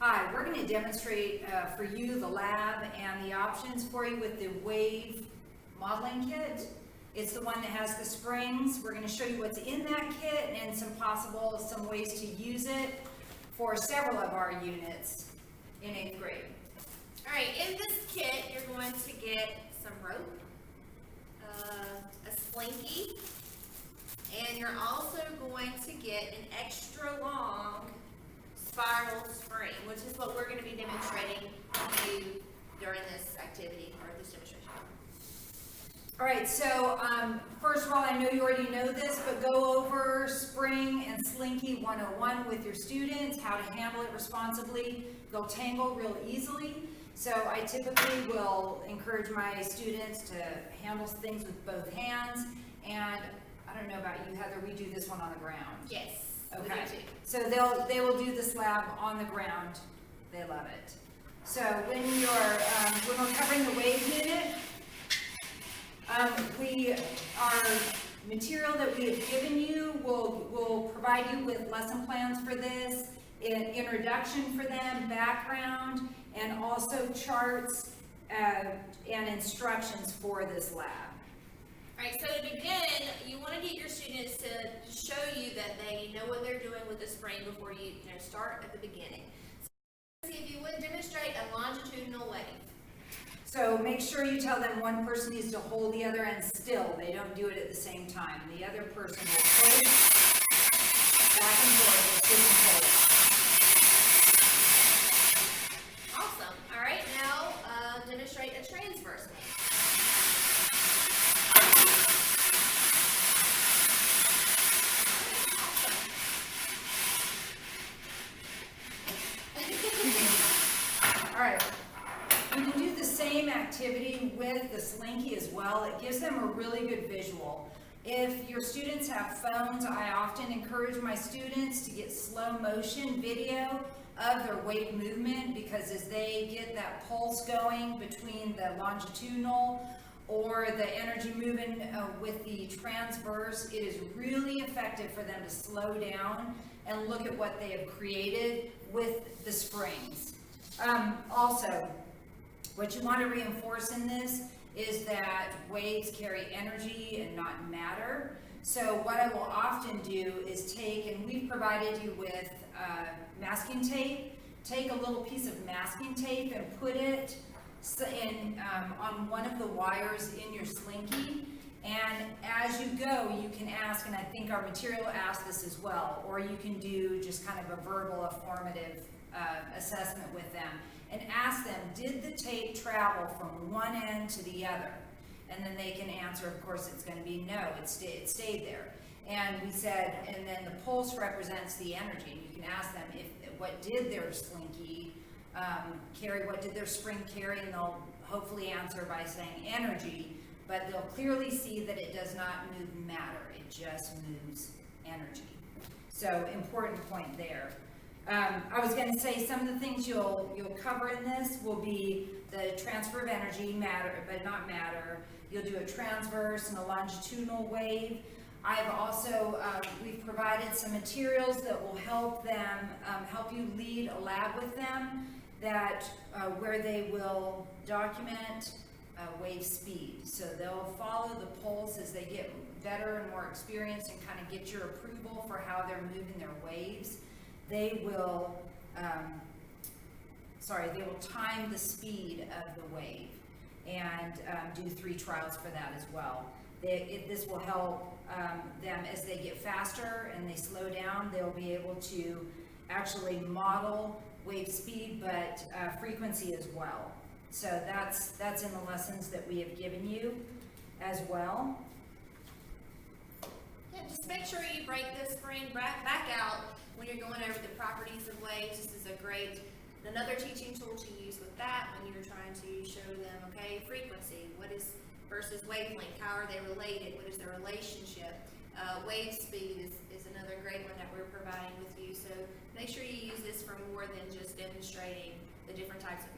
Hi, we're going to demonstrate for you the lab and the options for you with the Wave modeling kit. It's the one that has the springs. We're going to show you what's in that kit and some ways to use it for several of our units in 8th grade. All right, in this kit, you're going to get some rope, a slinky, and you're also going to get an extra long spiral spring, which is what we're going to be demonstrating to you during this activity or this demonstration. All right, so first of all, I know you already know this, but go over Spring and Slinky 101 with your students, how to handle it responsibly. They'll tangle real easily. So I typically will encourage my students to handle things with both hands. And I don't know about you, Heather, we do this one on the ground. Yes. Okay. So they will do the slab on the ground. They love it. So when we're covering the Wave unit, our material that we have given you will provide you with lesson plans for this, an introduction for them, background, and also charts and instructions for this lab. All right, so to begin, you want to get your students to show you that they know what they're doing with the spring before you start at the beginning. So if you would demonstrate a longitudinal wave. So make sure you tell them one person needs to hold the other end still. They don't do it at the same time. The other person will push back and forth, push and pull. Awesome. All right, now demonstrate a transverse wave. All right. You can do the same activity with the Slinky as well. It gives them a really good visual. If your students have phones, I often encourage my students to get slow motion video of their wave movement, because as they get that pulse going between the longitudinal or the energy moving with the transverse, it is really effective for them to slow down and look at what they have created with the springs. Also, what you want to reinforce in this is that waves carry energy and not matter. So what I will often do is and we've provided you with masking tape. Take a little piece of masking tape and put it on one of the wires in your Slinky. And as you go, you can ask, and I think our material asks this as well, or you can do just kind of a verbal, formative assessment with them and ask them, did the tape travel from one end to the other? And then they can answer, of course, it's going to be no, it stayed there. And we said, and then the pulse represents the energy. You can ask them what did their Slinky carry, what did their spring carry, and they'll hopefully answer by saying energy, but they'll clearly see that it does not move matter, it just moves energy. So important point there. I was going to say some of the things you'll cover in this will be the transfer of energy, matter but not matter. You'll do a transverse and a longitudinal wave. I've also we've provided some materials that will help them help you lead a lab with them that where they will document wave speed. So they'll follow the pulse as they get better and more experience and kind of get your approval for how they're moving their waves. They will time the speed of the wave and do 3 trials for that as well. This will help them as they get faster and they slow down. They'll be able to actually model wave speed, but frequency as well. So that's in the lessons that we have given you as well. Yeah, just make sure you break the spring back out when you're going over the properties of waves. This is another teaching tool to use with that when you're trying to show them, okay, frequency, what is versus wavelength, how are they related, what is their relationship? Wave speed is another great one that we're providing with you. So make sure you use this for more than just demonstrating the different types of